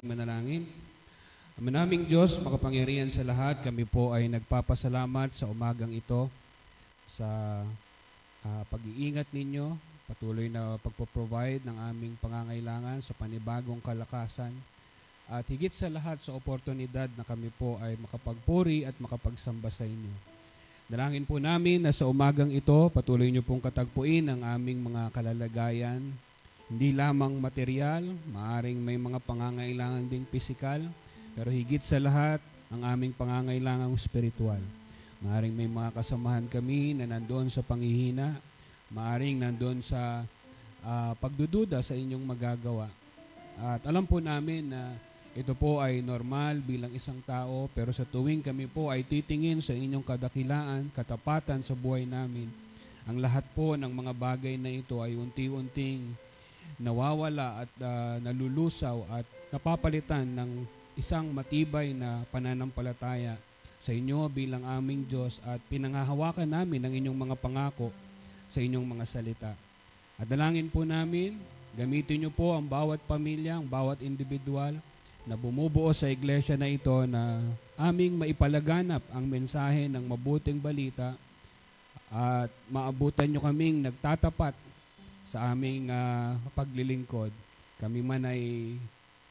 Manalangin. Ama naming Diyos, makapangyarihan sa lahat, kami po ay nagpapasalamat sa umagang ito sa pag-iingat ninyo, patuloy na pagpo-provide ng aming pangangailangan sa panibagong kalakasan at higit sa lahat sa oportunidad na kami po ay makapagpuri at makapagsamba sa inyo. Dalangin po namin na sa umagang ito, patuloy niyo pong katagpuin ang aming mga kalalagayan, hindi lamang material, maaring may mga pangangailangan ding pisikal, pero higit sa lahat, ang aming pangangailangang spiritual. Maaring may mga kasamahan kami na nandoon sa panghihina, maaring nandoon sa pagdududa sa inyong magagawa. At alam po namin na ito po ay normal bilang isang tao, pero sa tuwing kami po ay titingin sa inyong kadakilaan, katapatan sa buhay namin, ang lahat po ng mga bagay na ito ay unti-unting nawawala at nalulusaw at napapalitan ng isang matibay na pananampalataya sa inyo bilang aming Diyos at pinangahawakan namin ang inyong mga pangako sa inyong mga salita. At dalangin po namin, gamitin niyo po ang bawat pamilya, ang bawat individual na bumubuo sa iglesia na ito na aming maipalaganap ang mensahe ng mabuting balita at maabutan niyo kaming nagtatapat sa aming paglilingkod. Kami man ay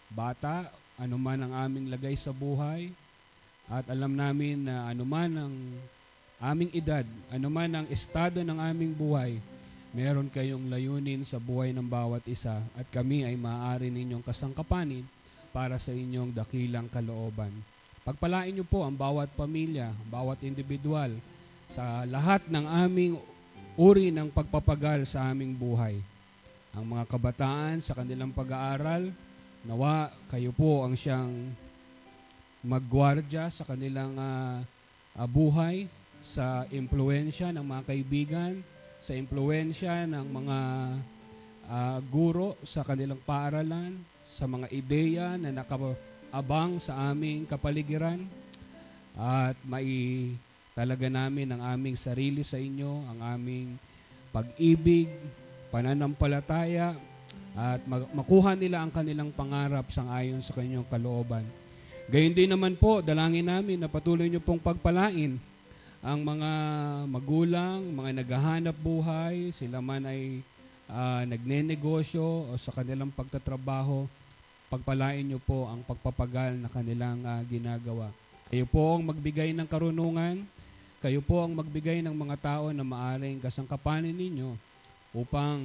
bata, anuman ang aming lagay sa buhay, at alam namin na anuman ang aming edad, anuman ang estado ng aming buhay, meron kayong layunin sa buhay ng bawat isa at kami ay maaari ninyong kasangkapanin para sa inyong dakilang kalooban. Pagpalain niyo po ang bawat pamilya, bawat individual sa lahat ng aming uri ng pagpapagal sa aming buhay. Ang mga kabataan sa kanilang pag-aaral, nawa kayo po ang siyang maggwardya sa kanilang buhay, sa impluensya ng mga kaibigan, sa impluensya ng mga guro sa kanilang paaralan, sa mga ideya na nakaabang sa aming kapaligiran, at talaga namin ang aming sarili sa inyo, ang aming pag-ibig, pananampalataya, at makuha nila ang kanilang pangarap sangayon sa kanyang kalooban. Gayon din naman po, dalangin namin na patuloy niyo pong pagpalain ang mga magulang, mga naghahanap buhay, sila man ay nagnenegosyo o sa kanilang pagtatrabaho, pagpalain niyo po ang pagpapagal na kanilang ginagawa. Kayo po ang magbigay ng karunungan, kayo po ang magbigay ng mga tao na maaring kasangkapanin ninyo upang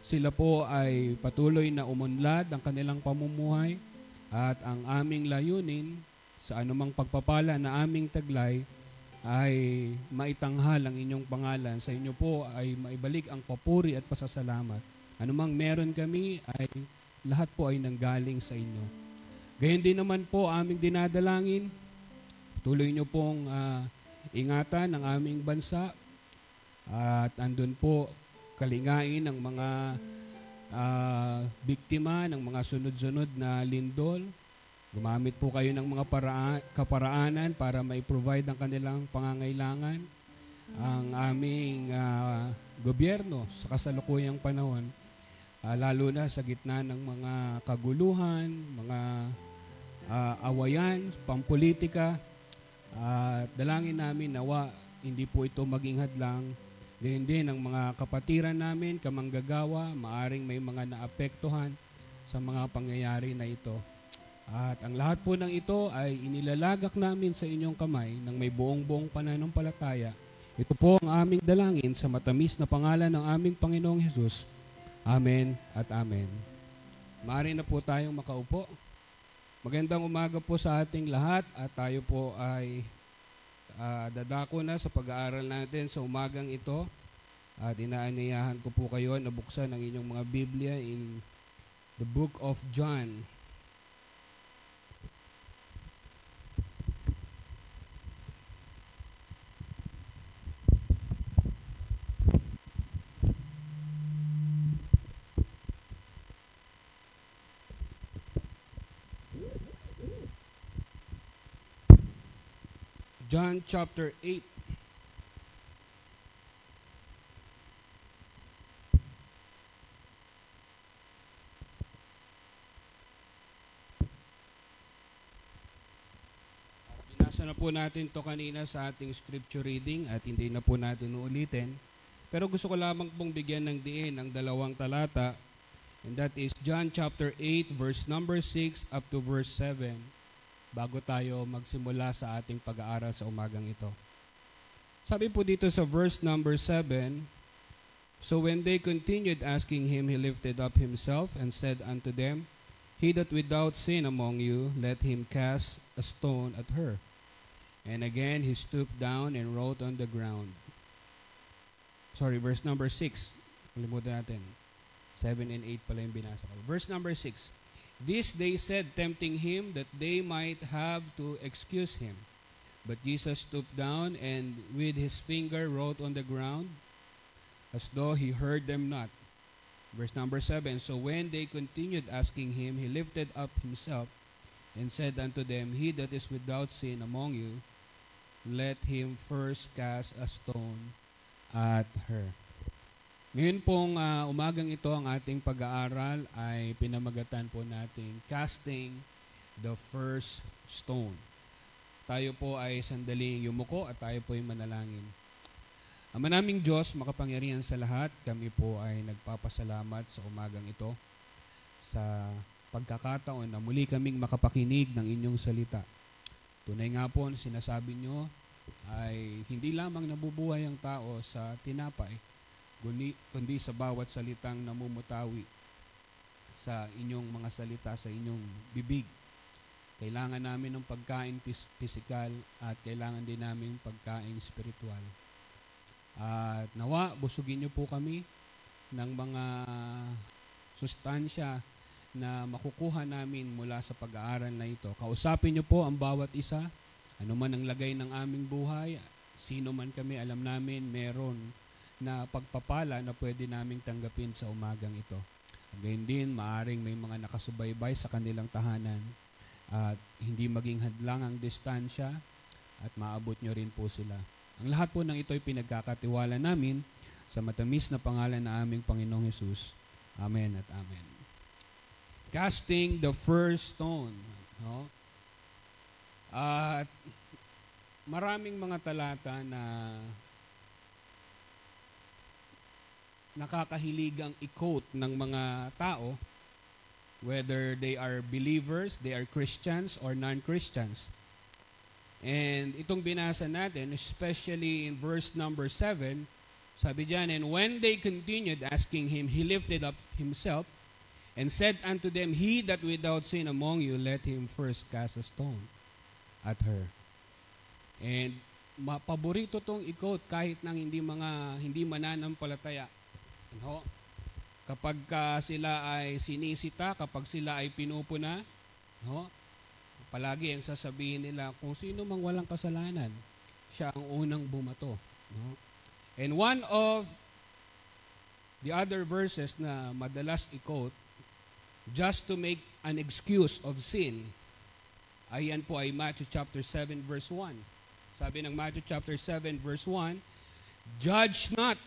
sila po ay patuloy na umunlad ang kanilang pamumuhay at ang aming layunin sa anumang pagpapala na aming taglay ay maitanghal ang inyong pangalan. Sa inyo po ay maibalik ang papuri at pasasalamat. Anumang meron kami ay lahat po ay nanggaling sa inyo. Gayon din naman po aming dinadalangin, tuloy nyo pong ingatan ang aming bansa at andun po kalingain ng mga biktima ng mga sunod-sunod na lindol. Gumamit po kayo ng mga kaparaanan para mai-provide ang kanilang pangangailangan. Ang aming gobyerno sa kasalukuyang panahon, lalo na sa gitna ng mga kaguluhan, mga awayan, pampolitika, dalangin namin nawa hindi po ito maging hadlang. Gayon din ang mga kapatiran namin, kamanggagawa, maaring may mga naapektuhan sa mga pangyayari na ito. At ang lahat po ng ito ay inilalagak namin sa inyong kamay ng may buong-buong pananampalataya. Ito po ang aming dalangin sa matamis na pangalan ng aming Panginoong Hesus. Amen at amen. Maaari na po tayong makaupo. Magandang umaga po sa ating lahat at tayo po ay dadako na sa pag-aaral natin sa umagang ito. At inaanyayahan ko po kayo na buksan ang inyong mga Biblia in the book of John. John chapter 8. Nabasa na po natin to kanina sa ating scripture reading at hindi na po natin uulitin. Pero gusto ko lamang pong bigyan ng diin ang dalawang talata, and that is John chapter 8 verse number 6 up to verse 7 bago tayo magsimula sa ating pag-aaral sa umagang ito. Sabi po dito sa verse number 7, "So when they continued asking him, he lifted up himself and said unto them, He that without sin among you, let him cast a stone at her. And again he stooped down and wrote on the ground." Sorry, verse number 6. Kalimutan natin. 7 and 8 pala yung binasa ko. Verse number 6. "This they said, tempting him, that they might have to excuse him. But Jesus stooped down and with his finger wrote on the ground, as though he heard them not." Verse number 7, "So when they continued asking him, he lifted up himself and said unto them, He that is without sin among you, let him first cast a stone at her." Ngayon pong umagang ito, ang ating pag-aaral ay pinamagatan po natin, Casting the First Stone. Tayo po ay sandaling yumuko at tayo po ay manalangin. Ama naming Diyos, makapangyarihan sa lahat, kami po ay nagpapasalamat sa umagang ito sa pagkakataon na muli kaming makapakinig ng inyong salita. Tunay nga po, sinasabi nyo ay hindi lamang nabubuhay ang tao sa tinapay, kundi sa bawat salitang namumutawi sa inyong mga salita, sa inyong bibig. Kailangan namin ng pagkain pisikal at kailangan din namin pagkain spiritual. At nawa, busugin niyo po kami ng mga sustansya na makukuha namin mula sa pag-aaral na ito. Kausapin niyo po ang bawat isa, ano man ang lagay ng aming buhay, sino man kami, alam namin meron na pagpapala na pwede naming tanggapin sa umagang ito. Again din, maaring may mga nakasubaybay sa kanilang tahanan at hindi maging hadlang ang distansya at maabot nyo rin po sila. Ang lahat po ng ito ay pinagkakatiwala namin sa matamis na pangalan na aming Panginoong Hesus. Amen at amen. Casting the first stone. No? At maraming mga talata na nakakahiligang i-quote ng mga tao, whether they are believers, they are Christians, or non-Christians. And itong binasa natin, especially in verse number 7, sabi diyan, "And when they continued asking him, he lifted up himself and said unto them, He that without sin among you, let him first cast a stone at her." And paborito tong i-quote kahit nang hindi mananampalataya. No? Kapag sila ay sinisita, kapag sila ay pinupuna, no? Palagi ang sasabihin nila, kung sino mang walang kasalanan, siya ang unang bumato. No? And one of the other verses na madalas i-quote, just to make an excuse of sin, ayan po ay Matthew chapter 7 verse 1. Sabi ng Matthew chapter 7 verse 1, "Judge not,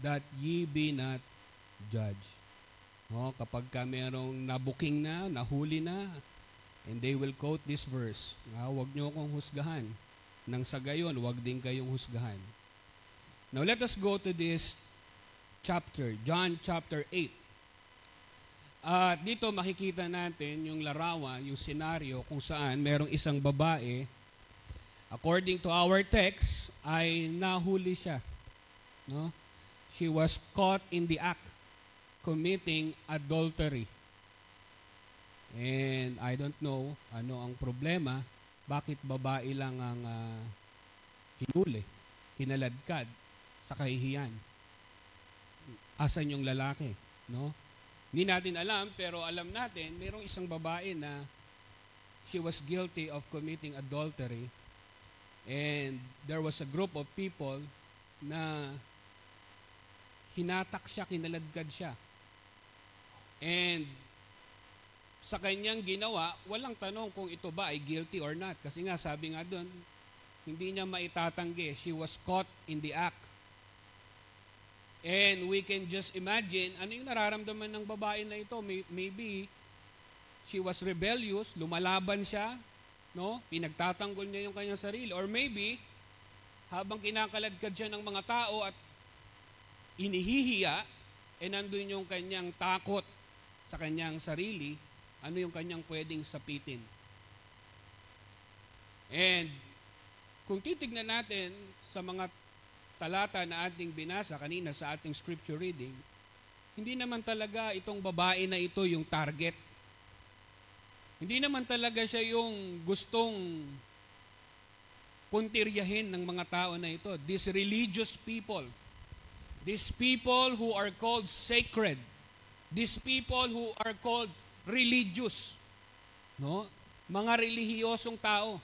that ye be not judged." No? Kapag merong nabuking na, nahuli na, and they will quote this verse, "Huwag niyo akong husgahan. Nang sa gayon, huwag din kayong husgahan." Now let us go to this chapter, John chapter 8. At dito makikita natin yung larawan, yung senaryo kung saan merong isang babae, according to our text, ay nahuli siya. No? She was caught in the act, committing adultery. And I don't know ano ang problema, bakit babae lang ang hinuli, kinaladkad sa kahihiyan. Asan yung lalaki, no? Hindi natin alam, pero alam natin, mayroong isang babae na she was guilty of committing adultery, and there was a group of people na hinatak siya, kinaladkad siya. And sa kanyang ginawa, walang tanong kung ito ba ay guilty or not. Kasi nga, sabi nga doon, hindi niya maitatanggi. She was caught in the act. And we can just imagine, ano yung nararamdaman ng babae na ito? Maybe she was rebellious, lumalaban siya, no? Pinagtatanggol niya yung kanyang sarili. Or maybe, habang kinakaladkad siya ng mga tao at inihihiya, nandun yung kanyang takot sa kanyang sarili, ano yung kanyang pwedeng sapitin. And kung titignan natin sa mga talata na ating binasa kanina sa ating scripture reading, hindi naman talaga itong babae na ito yung target. Hindi naman talaga siya yung gustong puntiryahin ng mga tao na ito. These religious people, these people who are called sacred, these people who are called religious, no? Mga relihiyosong tao.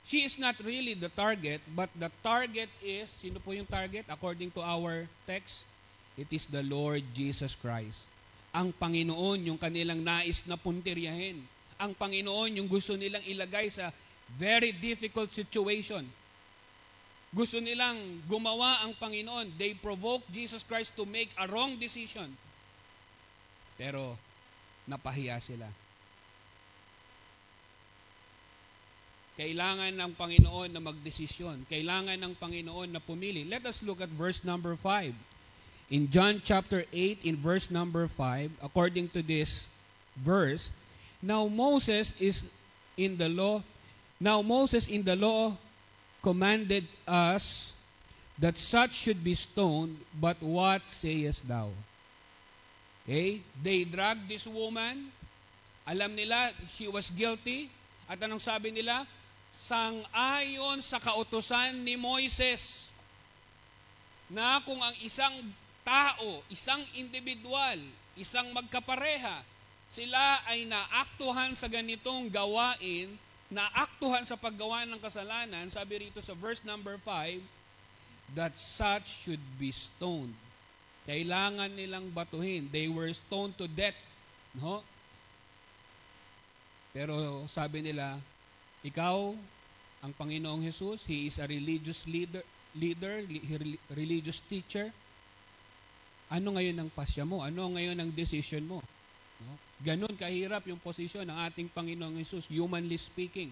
She is not really the target, but the target is, sino po yung target? According to our text, it is the Lord Jesus Christ. Ang Panginoon yung kanilang nais na puntiryahin. Ang Panginoon yung gusto nilang ilagay sa very difficult situation. Gusto nilang gumawa ang Panginoon. They provoke Jesus Christ to make a wrong decision. Pero napahiya sila. Kailangan ng Panginoon na magdesisyon. Kailangan ng Panginoon na pumili. Let us look at verse number 5. In John chapter 8, in verse number 5, according to this verse, Now Moses in the law commanded us that such should be stoned, but what sayest thou? Okay? They dragged this woman. Alam nila, she was guilty. At anong sabi nila? Sang-ayon sa kautusan ni Moises na kung ang isang tao, isang individual, isang magkapareha, sila ay naaktuhan sa ganitong gawain, naaktuhan sa paggawa ng kasalanan, sabi rito sa verse number 5, that such should be stoned. Kailangan nilang batuhin. They were stoned to death. No? Pero sabi nila, ikaw, ang Panginoong Jesus, He is a religious leader, religious teacher. Ano ngayon ang pasya mo? Ano ngayon ang decision mo? No? Ganon kahirap yung posisyon ng ating Panginoong Jesus, humanly speaking.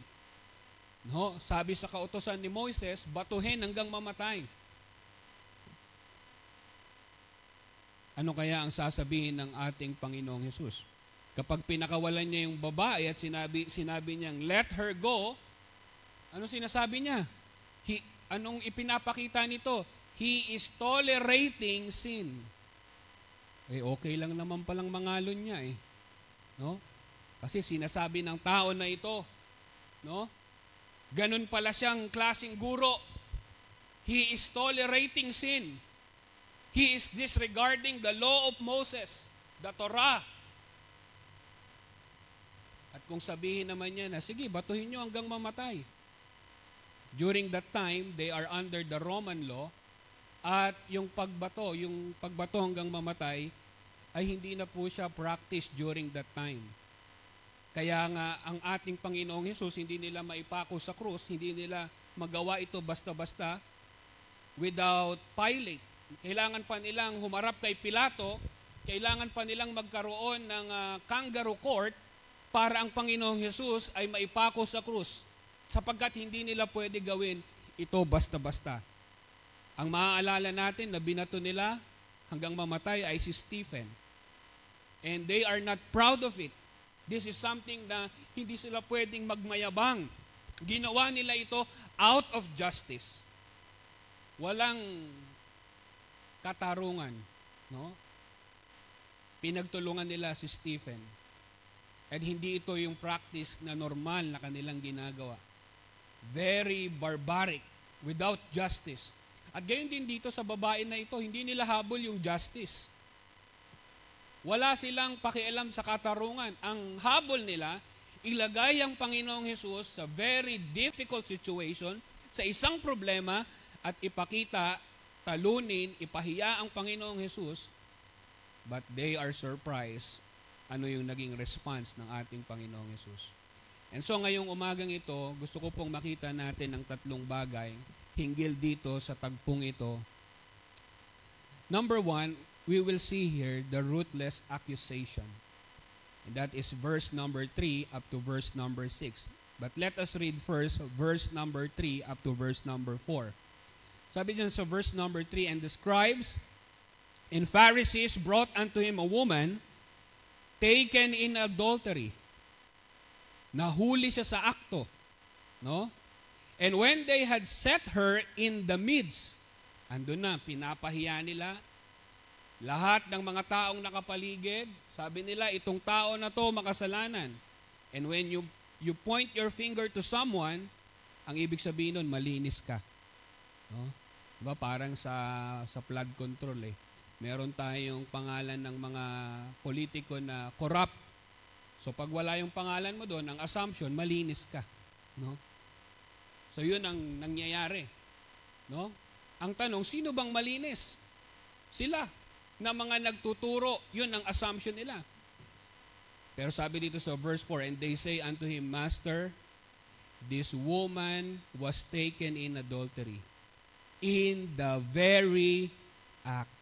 No? Sabi sa kautosan ni Moises, batuhin hanggang mamatay. Ano kaya ang sasabihin ng ating Panginoong Jesus? Kapag pinakawalan niya yung babae at sinabi niyang, let her go, ano sinasabi niya? Anong ipinapakita nito? He is tolerating sin. Okay lang naman palang mangalon niya eh. No? Kasi sinasabi ng tao na ito, no? Ganun pala siyang klaseng guro. He is tolerating sin. He is disregarding the law of Moses, the Torah. At kung sabihin naman niya na, sige, batuhin niyo hanggang mamatay. During that time, they are under the Roman law, at yung pagbato hanggang mamatay, ay hindi na po siya practice during that time. Kaya nga, ang ating Panginoong Hesus, hindi nila maipako sa krus, hindi nila magawa ito basta-basta without Pilate. Kailangan pa nilang humarap kay Pilato, kailangan pa nilang magkaroon ng kangaroo court para ang Panginoong Hesus ay maipako sa krus, sapagkat hindi nila pwede gawin ito basta-basta. Ang maaalala natin na binato nila hanggang mamatay ay si Stephen. And they are not proud of it. This is something na hindi sila pwedeng magmayabang. Ginawa nila ito out of justice. Walang katarungan, no? Pinagtulungan nila si Stephen. At hindi ito yung practice na normal na kanilang ginagawa. Very barbaric, without justice. At gayon din dito sa babae na ito, hindi nila habol yung justice. Wala silang pakialam sa katarungan. Ang habol nila, ilagay ang Panginoong Hesus sa very difficult situation, sa isang problema, at ipakita, talunin, ipahiya ang Panginoong Hesus, but they are surprised ano yung naging response ng ating Panginoong Hesus. And so ngayong umagang ito, gusto ko pong makita natin ang tatlong bagay hinggil dito sa tagpong ito. Number one, we will see here the ruthless accusation. And that is verse number 3 up to verse number 6. But let us read first verse number 3 up to verse number 4. Sabi dyan sa verse number 3, and the scribes and Pharisees brought unto him a woman taken in adultery. Nahuli siya sa akto. No? And when they had set her in the midst, andun na, pinapahiya nila lahat ng mga taong nakapaligid. Sabi nila, itong tao na to makasalanan. And when you point your finger to someone, ang ibig sabihin nun, malinis ka. No? Diba? Parang sa flood control eh. Meron tayong pangalan ng mga politiko na corrupt. So pag wala yung pangalan mo doon, ang assumption, malinis ka. No? So yun ang nangyayari. No? Ang tanong, sino bang malinis? Sila na mga nagtuturo, yun ang assumption nila. Pero sabi dito sa verse 4, and they say unto him, Master, this woman was taken in adultery, in the very act.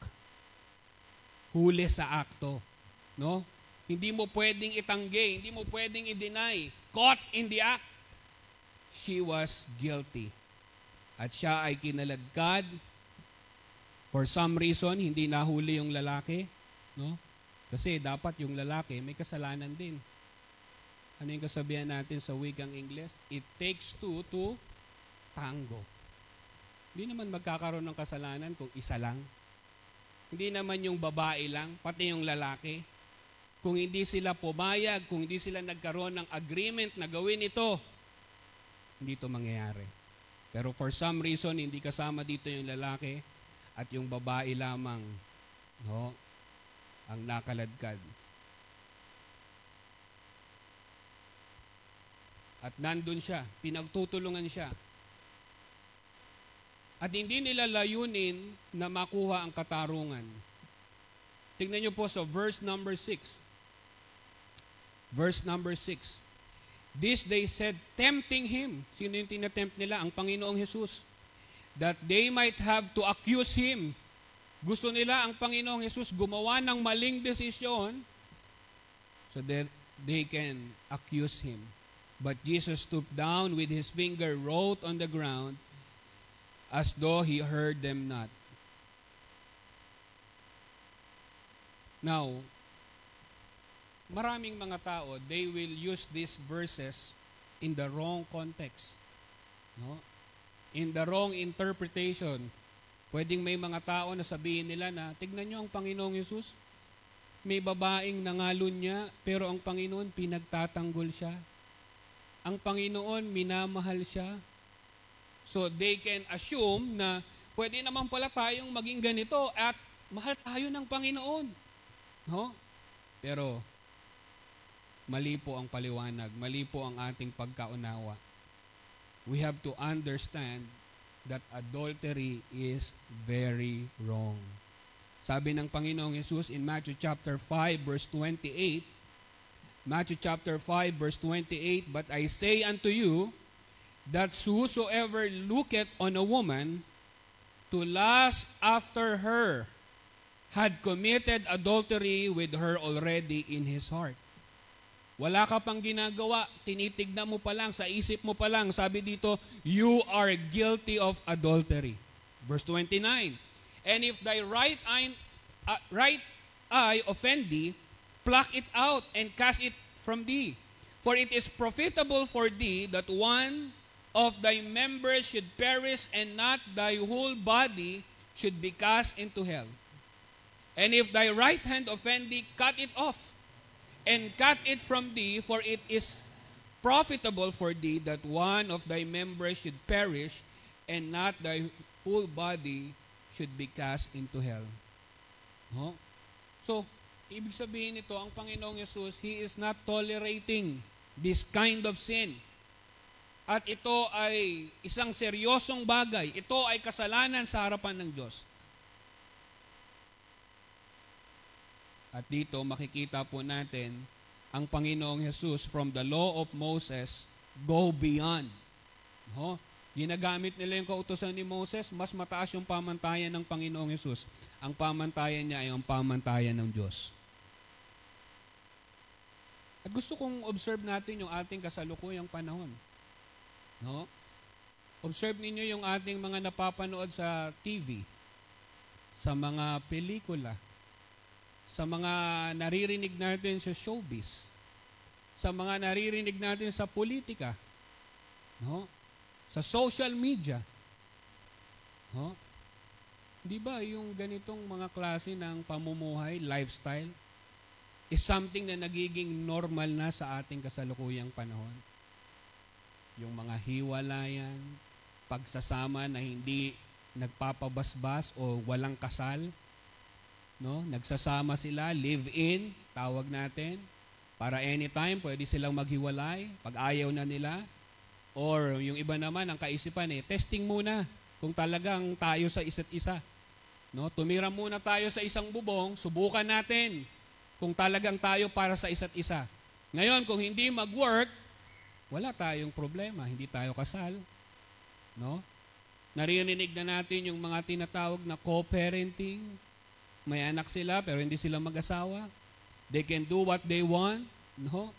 Huli sa akto. No? Hindi mo pwedeng itanggi, hindi mo pwedeng i-deny. Caught in the act. She was guilty. At siya ay kinaladkad. For some reason, hindi nahuli yung lalaki. No? Kasi dapat yung lalaki may kasalanan din. Ano yung kasabihan natin sa wikang English? It takes two to tango. Hindi naman magkakaroon ng kasalanan kung isa lang. Hindi naman yung babae lang, pati yung lalaki. Kung hindi sila pumayag, kung hindi sila nagkaroon ng agreement na gawin ito, hindi ito mangyayari. Pero for some reason, hindi kasama dito yung lalaki at yung babae lamang, no, ang nakaladkad. At nandun siya, pinagtutulungan siya. At hindi nila layunin na makuha ang katarungan. Tingnan niyo po sa verse number 6. Verse number 6. This they said, tempting him. Sino yung tinatempt nila? Ang Panginoong Jesus. That they might have to accuse him. Gusto nila ang Panginoong Jesus gumawa ng maling desisyon so that they can accuse him. But Jesus stooped down with his finger, wrote on the ground, as though he heard them not. Now, maraming mga tao, they will use these verses in the wrong context. No? In the wrong interpretation. Pwedeng may mga tao na sabihin nila na, tignan nyo ang Panginoong Yesus, may babaeng nangalon niya, pero ang Panginoon pinagtatanggol siya. Ang Panginoon minamahal siya. So they can assume na pwede naman pala tayong maging ganito at mahal tayo ng Panginoon. No? Pero mali po ang paliwanag, mali po ang ating pagkaunawa. We have to understand that adultery is very wrong. Sabi ng Panginoong Yesus in Matthew chapter 5 verse 28, Matthew chapter 5 verse 28, but I say unto you, that whosoever looketh on a woman to lust after her had committed adultery with her already in his heart. Wala ka pang ginagawa, tinitignan mo pa lang, sa isip mo pa lang, sabi dito, you are guilty of adultery. Verse 29, and if thy right eye offend thee, pluck it out and cast it from thee. For it is profitable for thee that one of thy members should perish and not thy whole body should be cast into hell. And if thy right hand offend thee, cut it off and cut it from thee, for it is profitable for thee that one of thy members should perish and not thy whole body should be cast into hell. No? So, ibig sabihin nito, ang Panginoong Yesus, He is not tolerating this kind of sin. At ito ay isang seryosong bagay. Ito ay kasalanan sa harapan ng Diyos. At dito makikita po natin ang Panginoong Yesus from the law of Moses go beyond. No? Ginagamit nila yung kautusan ni Moses, mas mataas yung pamantayan ng Panginoong Yesus. Ang pamantayan niya ay ang pamantayan ng Diyos. At gusto kong observe natin yung ating kasalukuyang panahon. No? Observe ninyo yung ating mga napapanood sa TV, sa mga pelikula, sa mga naririnig natin sa showbiz, sa mga naririnig natin sa politika, no? Sa social media. No? Di ba yung ganitong mga klase ng pamumuhay, lifestyle, is something na nagiging normal na sa ating kasalukuyang panahon? Yung mga hiwalayan, pagsasama na hindi nagpapabasbas o walang kasal, no? Nagsasama sila, live-in, tawag natin, para anytime pwede silang maghiwalay pag ayaw na nila. Or yung iba naman ang kaisipan testing muna kung talagang tayo sa isa't isa. No? Tumira muna tayo sa isang bubong, subukan natin kung talagang tayo para sa isa't isa. Ngayon, kung hindi mag-work, wala tayong problema, hindi tayo kasal. No? Naririnig na natin yung mga tinatawag na co-parenting. May anak sila pero hindi sila mag-asawa. They can do what they want. No?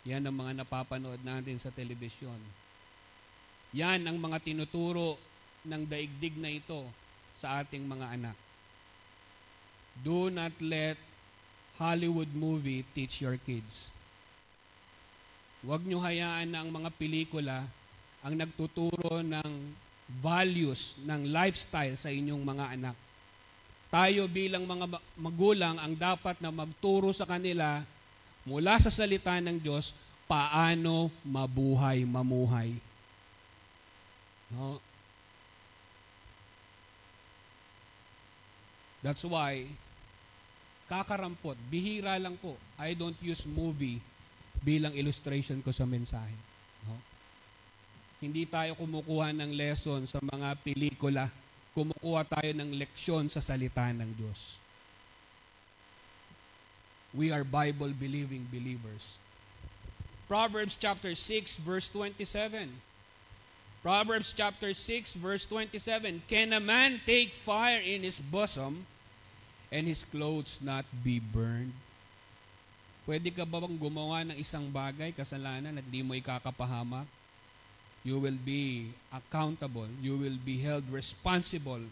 Yan ang mga napapanood natin sa telebisyon. Yan ang mga tinuturo ng daigdig na ito sa ating mga anak. Do not let Hollywood movie teach your kids. Huwag nyo hayaan na ang mga pelikula ang nagtuturo ng values, ng lifestyle sa inyong mga anak. Tayo bilang mga magulang ang dapat na magturo sa kanila mula sa salita ng Diyos, paano mamuhay. No? That's why, kakarampot, bihira lang po, I don't use movie bilang illustration ko sa mensahe. No? Hindi tayo kumukuha ng lesson sa mga pelikula, kumukuha tayo ng leksyon sa salita ng Diyos. We are Bible-believing believers. Proverbs chapter 6, verse 27. Proverbs chapter 6, verse 27. Can a man take fire in his bosom and his clothes not be burned? Pwede ka ba bang gumawa ng isang bagay, kasalanan, at di mo ikakapahamak? You will be accountable. You will be held responsible.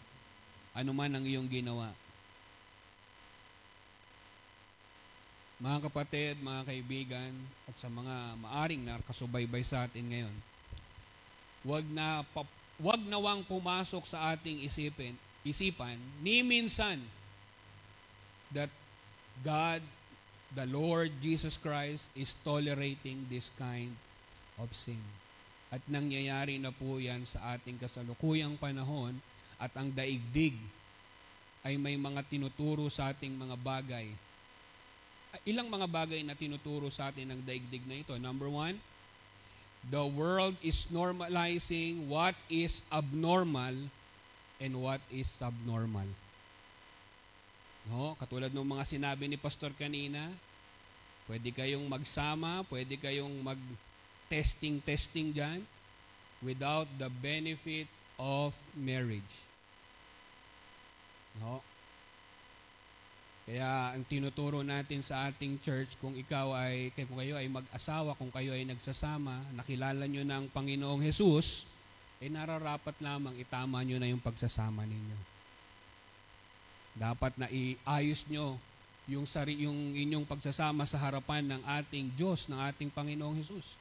Ano man ang iyong ginawa. Mga kapatid, mga kaibigan, at sa mga maaring nakasubaybay sa atin ngayon, wag nawang pumasok sa ating isipan ni minsan that God, the Lord Jesus Christ, is tolerating this kind of sin. At nangyayari na po yan sa ating kasalukuyang panahon, at ang daigdig ay may mga tinuturo sa ating mga bagay. Ilang mga bagay na tinuturo sa atin ng daigdig na ito. Number 1, the world is normalizing what is abnormal and what is subnormal. No? Katulad ng mga sinabi ni Pastor kanina, pwede kayong magsama, pwede kayong mag-testing dyan without the benefit of marriage. No? Kaya ang tinuturo natin sa ating church, kung kayo ay mag-asawa, kung kayo ay nagsasama, nakilala nyo na ang Panginoong Jesus, nararapat lamang itama nyo na yung pagsasama ninyo. Dapat na iayos nyo yung inyong pagsasama sa harapan ng ating Diyos, ng ating Panginoong Jesus.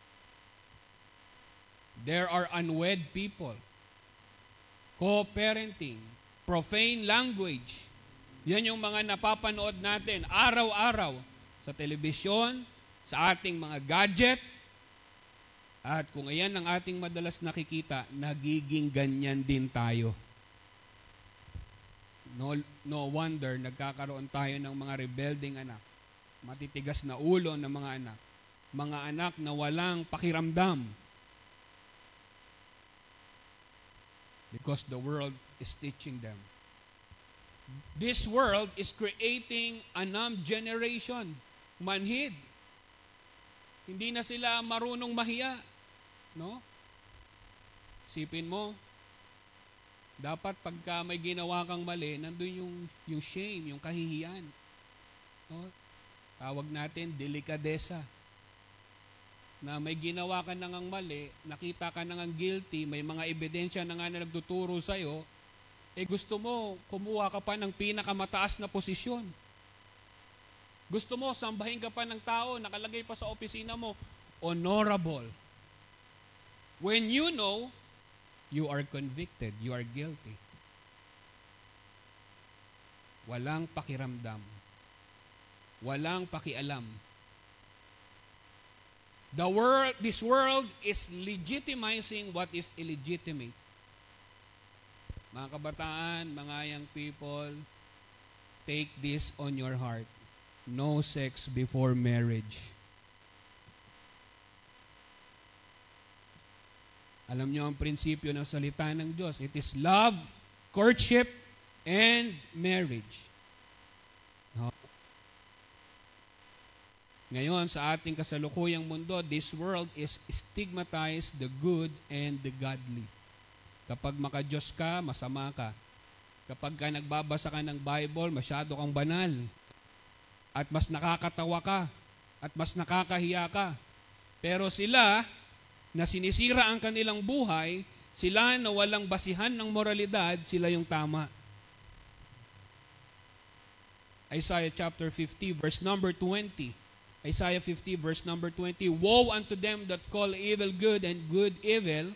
There are unwed people, co-parenting, profane language. Yan yung mga napapanood natin araw-araw sa telebisyon, sa ating mga gadget. At kung ayan ang ating madalas nakikita, nagiging ganyan din tayo. No wonder nagkakaroon tayo ng mga rebelding anak, matitigas na ulo ng mga anak na walang pakiramdam. Because the world is teaching them. This world is creating a numb generation, manhid. Hindi na sila marunong mahiya, no? Sipin mo, dapat pagka may ginawa kang mali, nandun yung shame, yung kahihiyan. No? tawag natin, delikadesa. Na may ginawa ka na ngang mali, nakita ka na ngang guilty, may mga ebidensya na nga na nagtuturo sa'yo, gusto mo, kumuha ka pa ng pinakamataas na posisyon. Gusto mo, sambahin ka pa ng tao, nakalagay pa sa opisina mo, honorable. When you know, you are convicted, you are guilty. Walang pakiramdam. Walang pakialam. This world is legitimizing what is illegitimate. Mga kabataan, mga young people, take this on your heart. No sex before marriage. Alam niyo ang prinsipyo ng salita ng Diyos. It is love, courtship, and marriage. No? Ngayon, sa ating kasalukuyang mundo, this world is stigmatized the good and the godly. Kapag maka-Diyos ka, masama ka. Kapag ka nagbabasa ka ng Bible, masyado kang banal. At mas nakakatawa ka. At mas nakakahiya ka. Pero sila, na sinisira ang kanilang buhay, sila na walang basihan ng moralidad, sila yung tama. Isaiah chapter 50, verse number 20. Isaiah 50, verse number 20. Woe unto them that call evil good and good evil,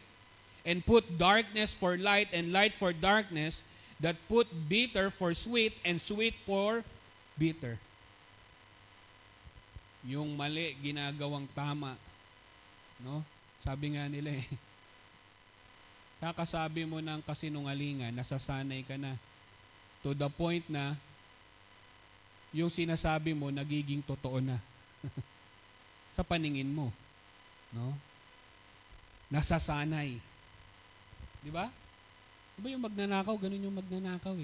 and put darkness for light and light for darkness, that put bitter for sweet and sweet for bitter. Yung mali, ginagawang tama. No? Sabi nga nila kakasabi mo ng kasinungalingan, nasasanay ka na. To the point na, yung sinasabi mo, nagiging totoo na. Sa paningin mo. No? Nasasanay. Di ba? Diba yung magnanakaw, ganun yung magnanakaw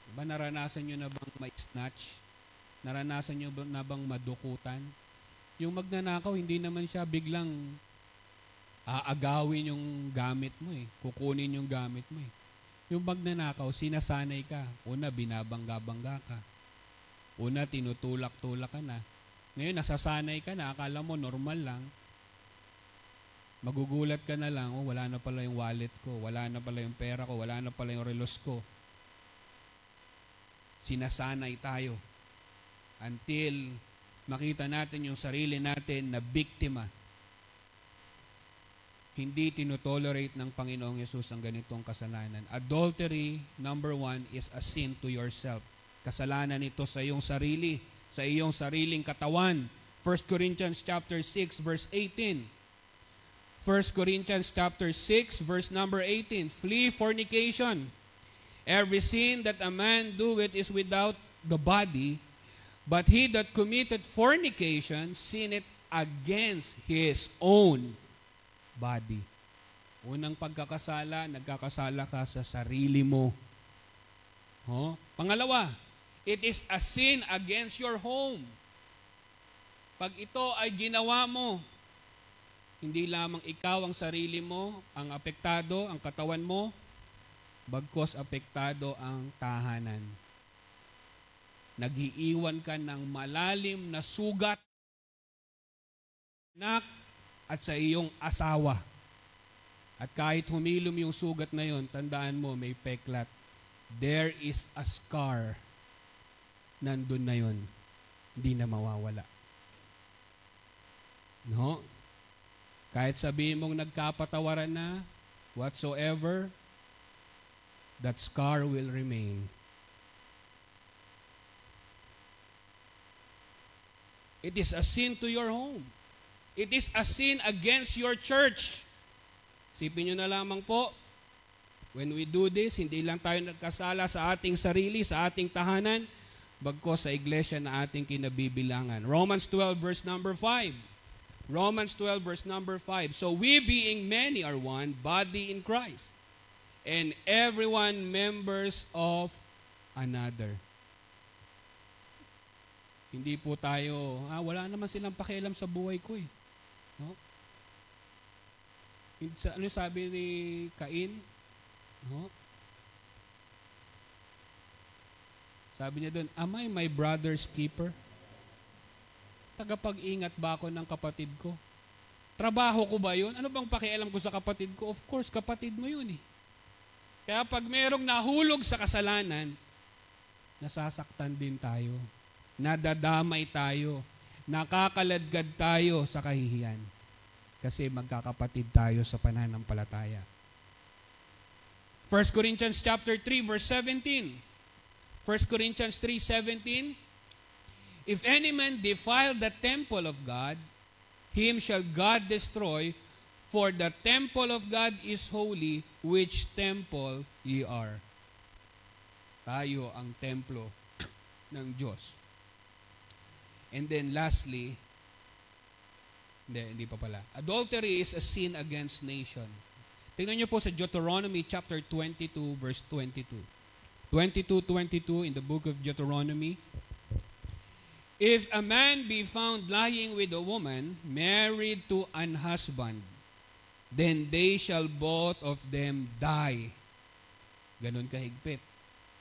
Diba naranasan nyo na bang ma-snatch? Naranasan nyo na bang madukutan? Yung magnanakaw, hindi naman siya biglang aagawin yung gamit mo kukunin yung gamit mo Yung magnanakaw, sinasanay ka. Una, binabangga-bangga ka. Una, tinutulak-tulak ka na. Ngayon, nasasanay ka na. Akala mo, normal lang. Magugulat ka na lang, wala na pala yung wallet ko. Wala na pala yung pera ko. Wala na pala yung relos ko. Sinasanay tayo. Until makita natin yung sarili natin na biktima. Hindi tinotolerate ng Panginoong Yesus ang ganitong kasalanan. Adultery, number 1, is a sin to yourself. Kasalanan ito sa iyong sarili, sa iyong sariling katawan. 1 Corinthians chapter 6, verse 18. 1 Corinthians chapter 6, verse number 18. Flee fornication. Every sin that a man doeth is without the body, but he that committed fornication sinneth against his own body. Unang pagkakasala, nagkakasala ka sa sarili mo. Pangalawa, it is a sin against your home. Pag ito ay ginawa mo, hindi lamang ikaw ang sarili mo, ang apektado, ang katawan mo, bagkos apektado ang tahanan. Nag-iiwan ka ng malalim na sugat anak at sa iyong asawa. At kahit humilom yung sugat na yon, tandaan mo, may peklat. There is a scar. Nandun na yon. Hindi na mawawala. No? Kahit sabihin mong nagkapatawaran na, whatsoever, that scar will remain. It is a sin to your home. It is a sin against your church. Sipin nyo na lamang po, when we do this, hindi lang tayo nagkasala sa ating sarili, sa ating tahanan, bagkos sa iglesia na ating kinabibilangan. Romans 12 verse number 5. Romans 12 verse number 5. So we being many are one body in Christ, and everyone members of another. Hindi po tayo, wala naman silang pakialam sa buhay ko No? Ano sabi ni Cain? No? Sabi niya doon, am I my brother's keeper? Tagapag-ingat ba ako ng kapatid ko? Trabaho ko ba yun? Ano bang pakialam ko sa kapatid ko? Of course, kapatid mo yun eh. Kaya pag merong nahulog sa kasalanan, nasasaktan din tayo. Nadadamay tayo. Nakakaladkad tayo sa kahihiyan. Kasi magkakapatid tayo sa pananampalataya. 1 Corinthians chapter 3 verse 17. 1 Corinthians 3:17. If any man defile the temple of God, him shall God destroy, for the temple of God is holy, which temple ye are. Tayo ang templo ng Diyos. And then lastly, hindi pa pala. Adultery is a sin against nation. Tingnan niyo po sa Deuteronomy chapter 22 verse 22. 22:22 in the book of Deuteronomy. If a man be found lying with a woman married to an husband, then they shall both of them die. Ganun kahigpit.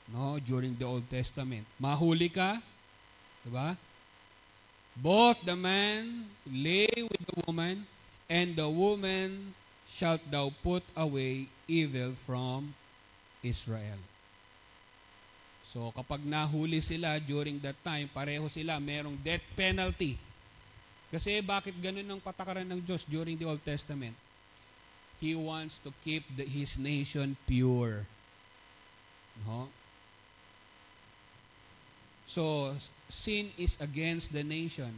No, during the Old Testament. Mahuli ka, di ba? Both the man lay with the woman, and the woman shalt thou put away evil from Israel. So kapag nahuli sila during that time, pareho sila, merong death penalty. Kasi bakit ganun ang patakaran ng Diyos during the Old Testament? He wants to keep His nation pure. No? So, sin is against the nation.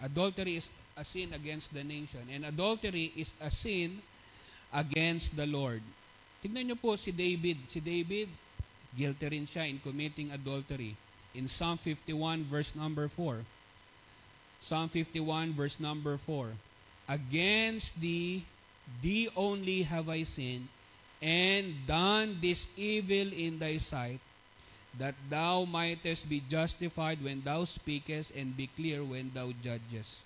Adultery is a sin against the nation. And adultery is a sin against the Lord. Tignan niyo po si David. Si David, guilty rin siya in committing adultery. In Psalm 51 verse number 4. Psalm 51 verse number 4. Against thee only have I sinned, and done this evil in thy sight, that thou mightest be justified when thou speakest, and be clear when thou judgest.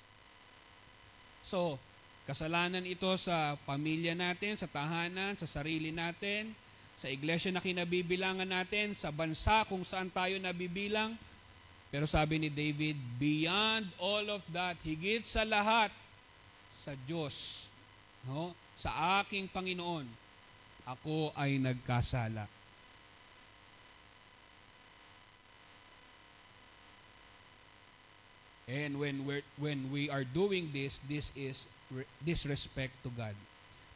So, kasalanan ito sa pamilya natin, sa tahanan, sa sarili natin, sa iglesia na kinabibilangan natin, sa bansa kung saan tayo nabibilang. Pero sabi ni David, beyond all of that, higit sa lahat, sa Diyos, no? Sa aking Panginoon, ako ay nagkasala. And when we are doing this is disrespect to God.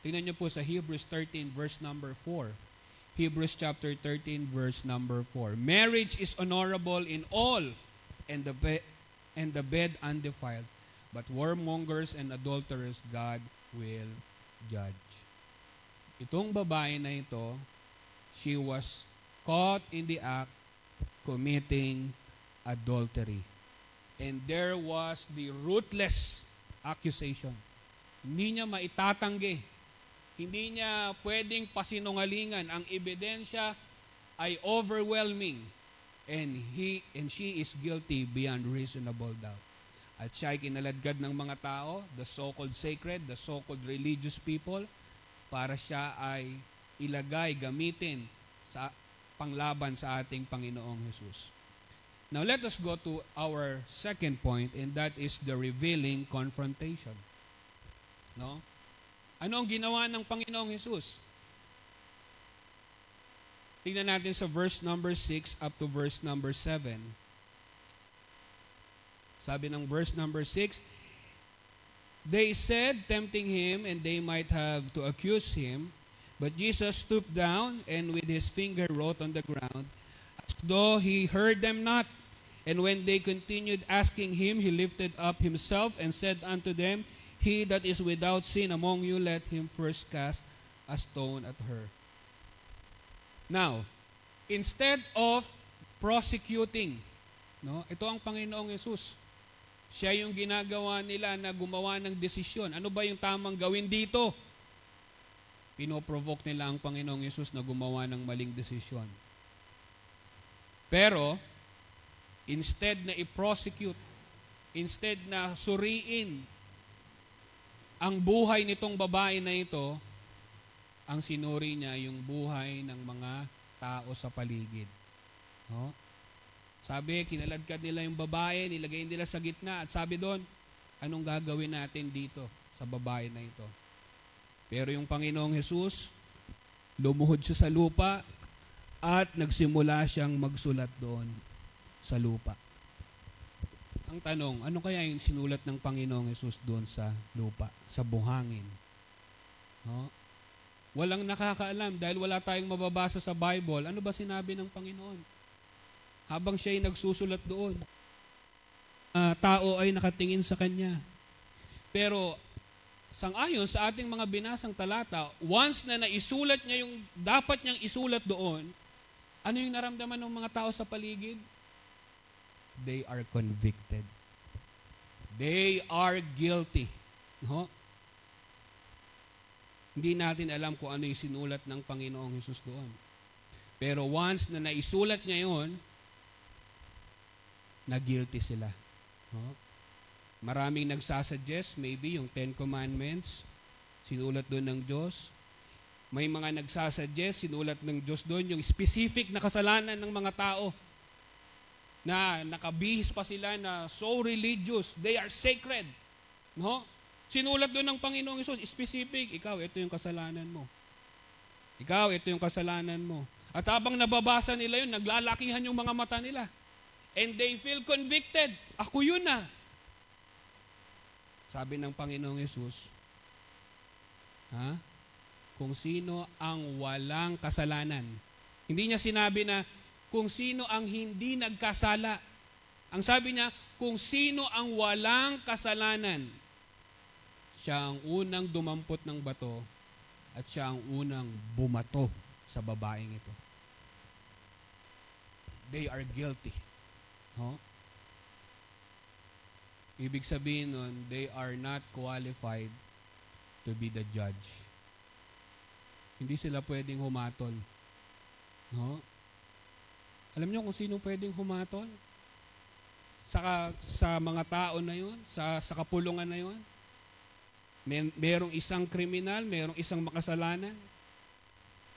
Tingnan niyo po sa Hebrews 13 verse number 4. Hebrews chapter 13 verse number 4. Marriage is honorable in all, and the bed undefiled, but whoremongers and adulterers God will judge. Itong babae na ito, she was caught in the act committing adultery. And there was the ruthless accusation. Hindi niya maitatanggi. Hindi niya pwedeng pasinungalingan. Ang ebidensya ay overwhelming. And she is guilty beyond reasonable doubt. At siya ay kinaladkad ng mga tao, the so-called sacred, the so-called religious people, para siya ay ilagay, gamitin sa panglaban sa ating Panginoong Jesus. Now let us go to our second point, and that is the revealing confrontation. No? Ano ang ginawa ng Panginoong Jesus? Tingnan natin sa verse number 6 up to verse number 7. Sabi ng verse number 6, they said, tempting him, and they might have to accuse him, but Jesus stooped down and with his finger wrote on the ground, as though he heard them not. And when they continued asking him, he lifted up himself and said unto them, he that is without sin among you, let him first cast a stone at her. Now, instead of prosecuting, no, ito ang Panginoong Yesus. Siya yung ginagawa nila na gumawa ng desisyon. Ano ba yung tamang gawin dito? Pinoprovoke nila ang Panginoong Yesus na gumawa ng maling desisyon. Pero, instead na i-prosecute, instead na suriin ang buhay nitong babae na ito, ang sinuri niya yung buhay ng mga tao sa paligid. No? Sabi, kinaladkad nila yung babae, nilagay nila sa gitna, at sabi doon, anong gagawin natin dito sa babae na ito? Pero yung Panginoong Hesus, lumuhod siya sa lupa at nagsimula siyang magsulat doon sa lupa. Ang tanong, ano kaya yung sinulat ng Panginoong Hesus doon sa lupa, sa buhangin? No? Walang nakakaalam dahil wala tayong mababasa sa Bible. Ano ba sinabi ng Panginoon? Habang siya ay nagsusulat doon, tao ay nakatingin sa Kanya. Pero sang-ayon sa ating mga binasang talata, once na naisulat niya yung dapat niyang isulat doon, ano yung naramdaman ng mga tao sa paligid? They are convicted. They are guilty. No? Hindi natin alam kung ano yung sinulat ng Panginoong Hesus doon. Pero once na naisulat niya yun, na-guilty sila. No? Maraming nagsasuggest, maybe yung 10 Commandments, sinulat doon ng Diyos. May mga nagsasuggest, sinulat ng Diyos doon, yung specific na kasalanan ng mga tao na nakabihis pa sila na so religious, they are sacred. No? Sinulat doon ng Panginoong Hesus, specific, ikaw, ito yung kasalanan mo. Ikaw, ito yung kasalanan mo. At habang nababasa nila yun, naglalakihan yung mga mata nila. And they feel convicted. Ako yun na. Sabi ng Panginoong Hesus, kung sino ang walang kasalanan. Hindi niya sinabi na kung sino ang hindi nagkasala. Ang sabi niya, kung sino ang walang kasalanan. Siya ang unang dumampot ng bato at siya ang unang bumato sa babaeng ito. They are guilty. No? Ibig sabihin nun, they are not qualified to be the judge. Hindi sila pwedeng humatol. No? Alam niyo kung sino pwedeng humatol? Sa mga tao na yun, sa kapulungan na yun, merong isang kriminal, merong isang makasalanan.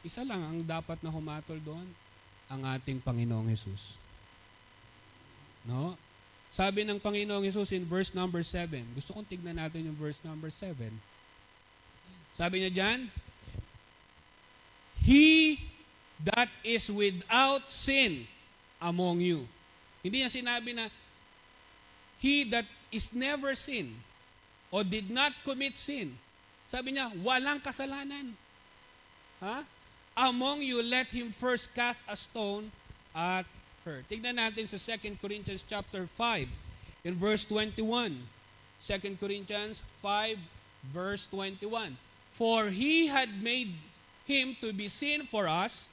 Isa lang ang dapat na humatol doon, ang ating Panginoong Hesus. No? Sabi ng Panginoong Hesus in verse number 7, gusto kong tignan natin yung verse number 7. Sabi niya dyan, He that is without sin among you. Hindi niya sinabi na he that is never sin o did not commit sin. Sabi niya, walang kasalanan. Among you, let him first cast a stone at her. Tignan natin sa 2 Corinthians chapter 5 in verse 21. 2 Corinthians 5 verse 21. For he had made him to be sin for us.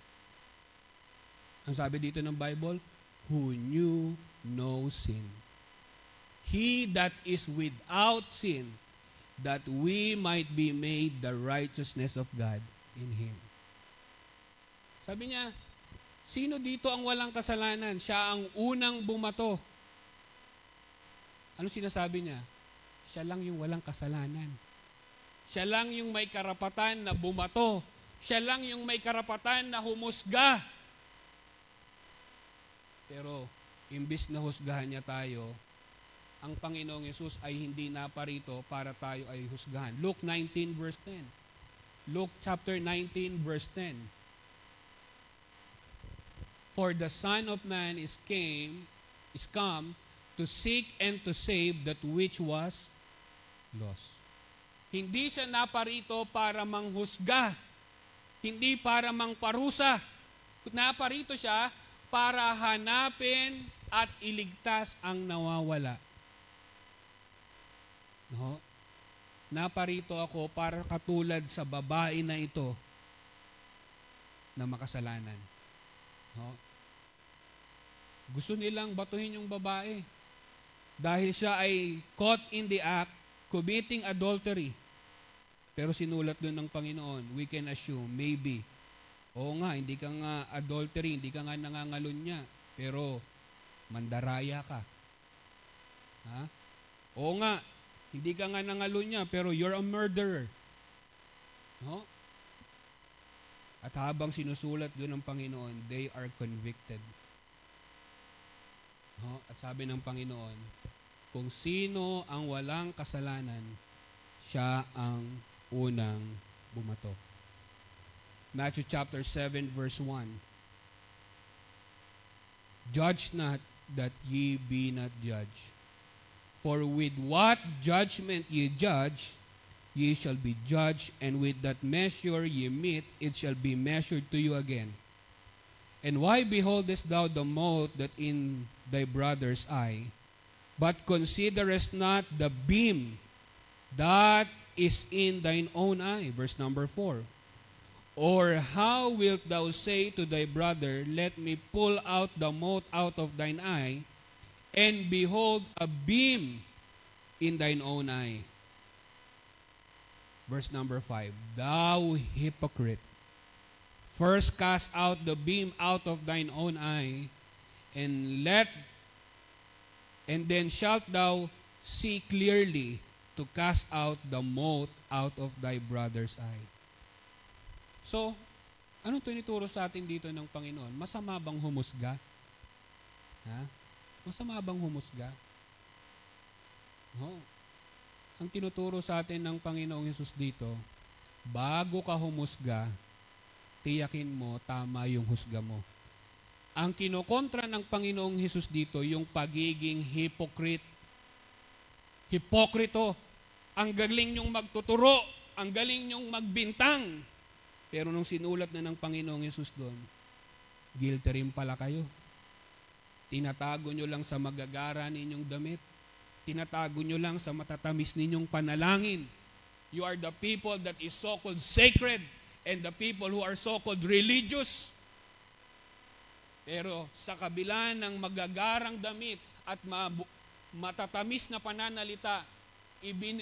Ang sabi dito ng Bible, who knew no sin. He that is without sin, that we might be made the righteousness of God in Him. Sabi niya, sino dito ang walang kasalanan? Siya ang unang bumato. Ano sinasabi niya? Siya lang yung walang kasalanan. Siya lang yung may karapatan na bumato. Siya lang yung may karapatan na humusga. Pero, imbis na husgahan niya tayo, ang Panginoong Yesus ay hindi naparito para tayo ay husgahan. Luke 19 verse 10. Luke chapter 19 verse 10. For the Son of Man is come to seek and to save that which was lost. Hindi siya naparito para manghusga. Hindi para mangparusa. Naparito siya para hanapin at iligtas ang nawawala. No? Naparito ako para katulad sa babae na ito na makasalanan. No? Gusto nilang batuhin yung babae dahil siya ay caught in the act committing adultery. Pero sinulat doon ng Panginoon, we can assume, maybe, oo nga, hindi ka nga adultery, hindi ka nga nangangalunya, pero mandaraya ka. Ha? Oo nga, hindi ka nga nangalunya, pero you're a murderer. No? At habang sinusulat doon ng Panginoon, they are convicted. At sabi ng Panginoon, kung sino ang walang kasalanan, siya ang unang bumato. Matthew chapter 7 verse 1. Judge not that ye be not judged. For with what judgment ye judge, ye shall be judged, and with that measure ye mete, it shall be measured to you again. And why beholdest thou the mote that in thy brother's eye, but considerest not the beam that is in thine own eye? Verse number 4. Or how wilt thou say to thy brother, let me pull out the mote out of thine eye, and behold a beam in thine own eye? Verse number 5. Thou hypocrite, first cast out the beam out of thine own eye, and then shalt thou see clearly to cast out the mote out of thy brother's eye. So, anong tinuturo sa atin dito ng Panginoon? Masama bang humusga? Masama bang humusga? No. Ang tinuturo sa atin ng Panginoong Hesus dito, bago ka humusga, tiyakin mo tama yung husga mo. Ang kinokontra ng Panginoong Hesus dito, yung pagiging hypocrite. Hipokrito. Ang galing nyong magtuturo, ang galing nyong magbintang. Pero nung sinulat na ng Panginoong Hesus doon, guilty rin pala kayo. Tinatago nyo lang sa magagara ninyong damit. Tinatago nyo lang sa matatamis ninyong panalangin. You are the people that is so-called sacred and the people who are so-called religious. Pero sa kabila ng magagarang damit at matatamis na pananalita,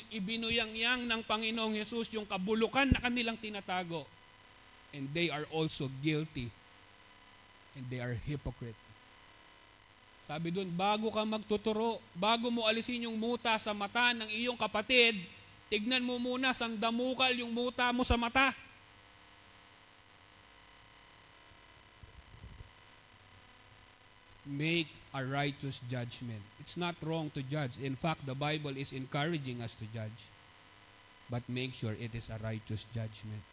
ibinuyang-yang ng Panginoong Hesus yung kabulukan na kanilang tinatago. And they are also guilty. And they are hypocrite. Sabi doon, bago ka magtuturo, bago mo alisin yung muta sa mata ng iyong kapatid, tignan mo muna sandamukal yung muta mo sa mata. Make a righteous judgment. It's not wrong to judge. In fact, the Bible is encouraging us to judge. But make sure it is a righteous judgment.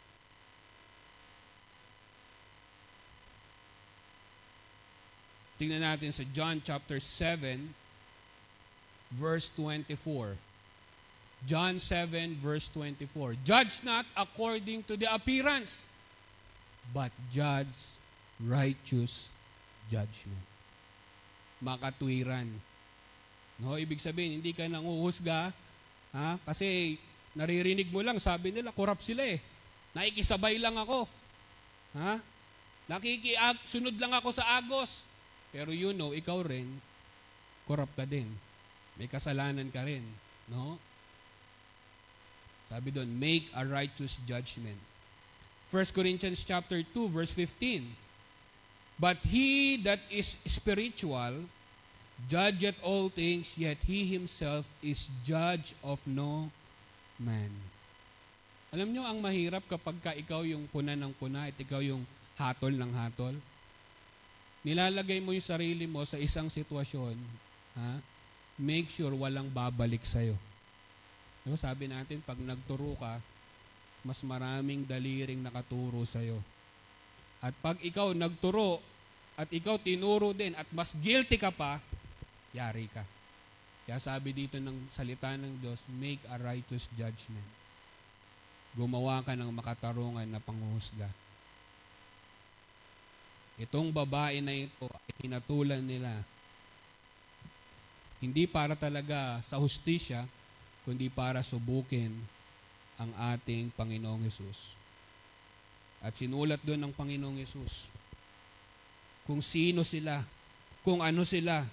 Tingnan natin sa John chapter 7, verse 24. John 7, verse 24. Judge not according to the appearance, but judge righteous judgment. Makatwiran. No, ibig sabihin, hindi ka nanguhusga, kasi naririnig mo lang, sabi nila, korap sila eh. Nakikisabay lang ako. Sunod lang ako sa agos. Pero you know, ikaw rin, korap ka din. May kasalanan ka rin. No? Sabi doon, make a righteous judgment. 1 Corinthians chapter 2, verse 15. But he that is spiritual judgeth all things, yet he himself is judge of no man. Alam nyo, ang mahirap kapag ka ikaw yung puna ng puna at ikaw yung hatol ng hatol. Nilalagay mo yung sarili mo sa isang sitwasyon, make sure walang babalik sa'yo. Diba, sabi natin, pag nagturo ka, mas maraming daliring nakaturo sa'yo. At pag ikaw nagturo, at ikaw tinuro din, at mas guilty ka pa, yari ka. Kaya sabi dito ng salita ng Diyos, make a righteous judgment. Gumawa ka ng makatarungan na panghuhusga. Itong babae na ito ay hinatulan nila. Hindi para talaga sa hustisya, kundi para subukin ang ating Panginoong Hesus. At sinulat doon ng Panginoong Hesus kung sino sila, kung ano sila.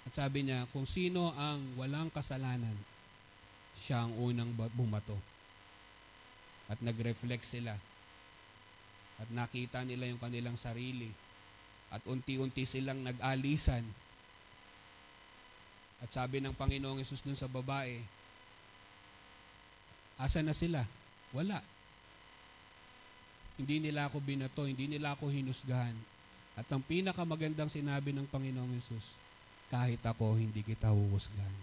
At sabi niya, kung sino ang walang kasalanan, siya ang unang bumato. At nag-reflect sila. At nakita nila yung kanilang sarili. At unti-unti silang nag-alisan. At sabi ng Panginoong Hesus dun sa babae, asa na sila? Wala. Hindi nila ako binato, hindi nila ako hinusgahan. At ang pinakamagandang sinabi ng Panginoong Hesus, kahit ako, hindi kita huhusgahan.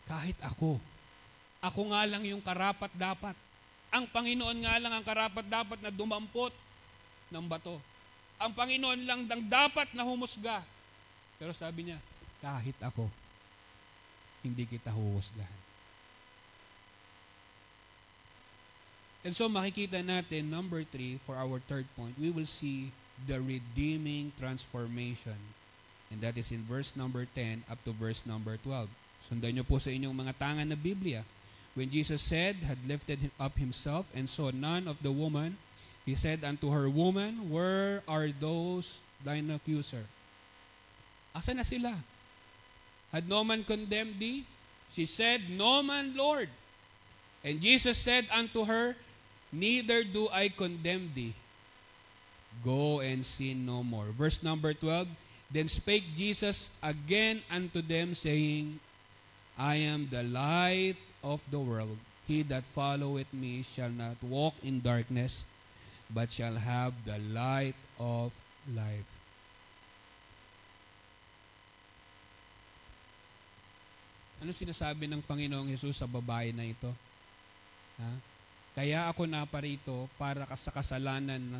Kahit ako. Ako nga lang yung karapat-dapat. Ang Panginoon nga lang ang karapat-dapat na dumampot ng bato. Ang Panginoon lang ang dapat na humusga. Pero sabi niya, kahit ako, hindi kita huhusgahan. And so makikita natin, number 3, for our third point, we will see the redeeming transformation. And that is in verse number 10 up to verse number 12. Sundan niyo po sa inyong mga tangan na Biblia. When Jesus said, had lifted up himself and saw none of the woman, he said unto her, Woman, where are those thine accuser? Asa na sila? Had no man condemned thee? She said, No man, Lord. And Jesus said unto her, Neither do I condemn thee. Go and sin no more. Verse number 12, Then spake Jesus again unto them, saying, I am the light of the world. He that followeth me shall not walk in darkness, but shall have the light of life. Ano sinasabi ng Panginoong Hesus sa babae na ito? Ha? Kaya ako naparito para sa kasalanan,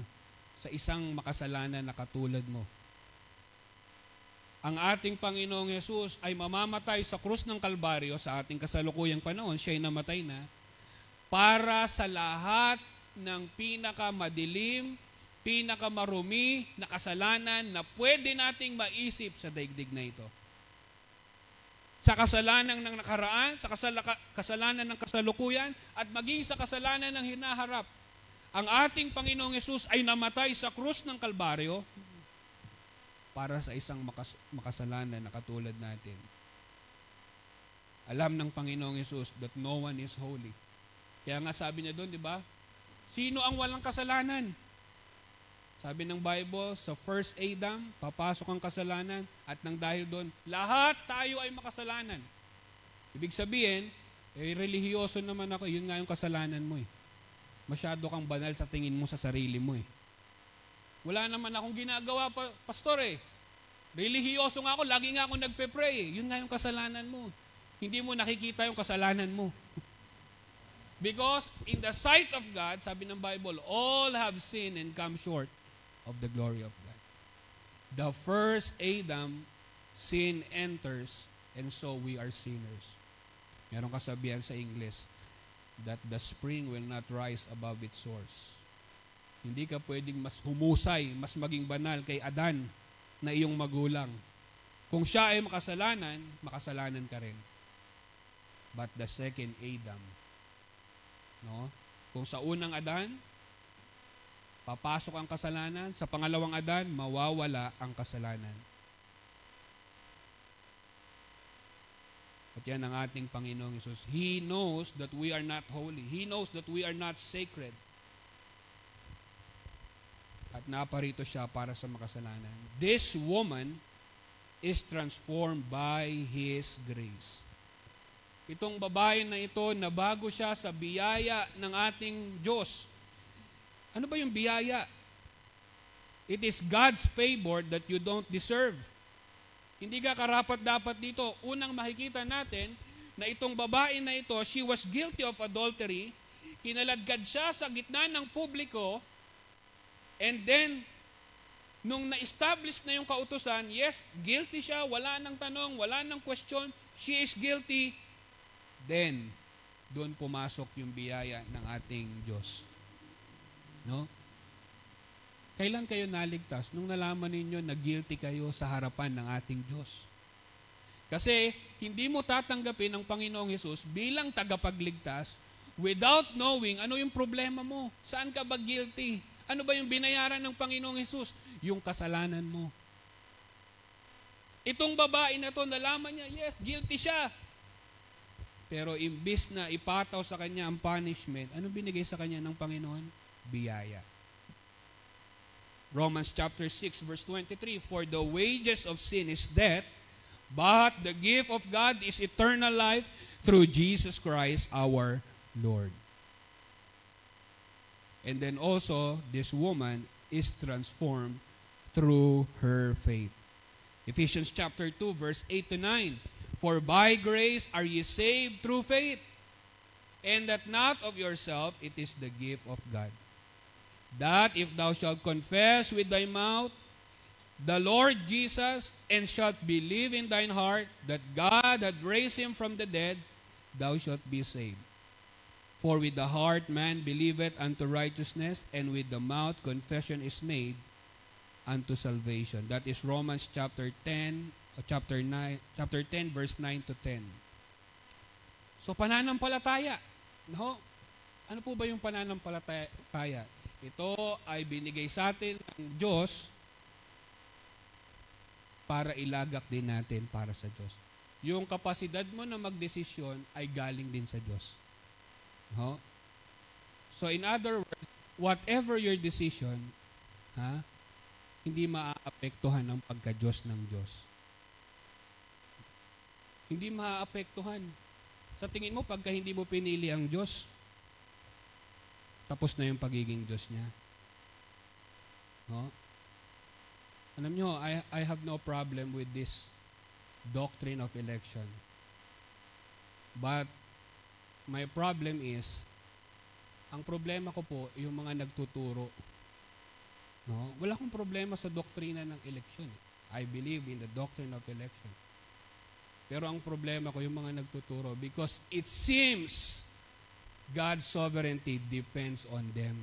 sa isang makasalanan na katulad mo. Ang ating Panginoong Hesus ay mamamatay sa krus ng Kalbaryo sa ating kasalukuyang panahon, siya'y namatay na, para sa lahat ng pinakamadilim, pinakamarumi na kasalanan na pwede nating maisip sa daigdig na ito. Sa kasalanan ng nakaraan, sa kasalanan ng kasalukuyan, at maging sa kasalanan ng hinaharap. Ang ating Panginoong Hesus ay namatay sa krus ng Kalbaryo para sa isang makasalanan na katulad natin. Alam ng Panginoong Hesus that no one is holy. Kaya nga sabi niya doon, di ba? Sino ang walang kasalanan? Sabi ng Bible, sa first Adam, papasok ang kasalanan at nang dahil doon, lahat tayo ay makasalanan. Ibig sabihin, relihiyoso naman ako, yun nga yung kasalanan mo eh. Masyado kang banal sa tingin mo sa sarili mo eh. Wala naman akong ginagawa, pastor eh. Relihiyoso nga ako, lagi nga ako nagpe-pray eh. Yun nga yung kasalanan mo. Hindi mo nakikita yung kasalanan mo. Because in the sight of God, sabi ng Bible, all have sinned and come short of the glory of God. The first Adam, sin enters, and so we are sinners. Meron kasabihan sa English, that the spring will not rise above its source. Hindi ka pwedeng mas humusay, mas maging banal kay Adan na iyong magulang. Kung siya ay makasalanan ka rin. But the second Adam, no? Kung sa unang Adan, papasok ang kasalanan. Sa pangalawang Adan, mawawala ang kasalanan. At yan ang ating Panginoong Hesus. He knows that we are not holy. He knows that we are not sacred. At naparito siya para sa makasalanan. This woman is transformed by His grace. Itong babae na ito, na bago siya sa biyaya ng ating Diyos. Ano ba yung biyaya? It is God's favor that you don't deserve. Hindi ka karapat-dapat dito. Unang makikita natin na itong babae na ito, she was guilty of adultery. Kinaladkad siya sa gitna ng publiko. And then, nung na-establish na yung kautusan, yes, guilty siya, wala nang tanong, wala nang question, she is guilty. Then, doon pumasok yung biyaya ng ating Diyos. No? Kailan kayo naligtas? Nung nalaman ninyo na guilty kayo sa harapan ng ating Diyos. Kasi hindi mo tatanggapin ang Panginoong Hesus bilang tagapagligtas without knowing ano yung problema mo. Saan ka ba guilty? Ano ba yung binayaran ng Panginoong Hesus? Yung kasalanan mo. Itong babae na to, nalaman niya, yes, guilty siya. Pero imbis na ipataw sa kanya ang punishment, ano binigay sa kanya ng Panginoon? Biyaya. Romans chapter 6 verse 23, For the wages of sin is death, but the gift of God is eternal life through Jesus Christ our Lord. And then also, this woman is transformed through her faith. Ephesians chapter 2, verse 8 to 9. For by grace are ye saved through faith, and that not of yourself, it is the gift of God. That if thou shalt confess with thy mouth the Lord Jesus, and shalt believe in thine heart that God hath raised him from the dead, thou shalt be saved. For with the heart man believeth unto righteousness, and with the mouth confession is made unto salvation. That is Romans chapter 10, chapter 10, verse 9 to 10. So pananampalataya. No? Ano po ba yung pananampalataya? Ito ay binigay sa atin ng Diyos para ilagak din natin para sa Diyos. Yung kapasidad mo na magdesisyon ay galing din sa Diyos. No? So in other words, whatever your decision, hindi maaapektuhan ang pagka-Diyos ng Diyos. Hindi maaapektuhan. Sa tingin mo, pagka hindi mo pinili ang Diyos, tapos na yung pagiging Diyos niya. No? Alam nyo, I have no problem with this doctrine of election. But my problem is, ang problema ko po, yung mga nagtuturo. No? Wala akong problema sa doktrina ng election. I believe in the doctrine of election. Pero ang problema ko, yung mga nagtuturo, because it seems God's sovereignty depends on them.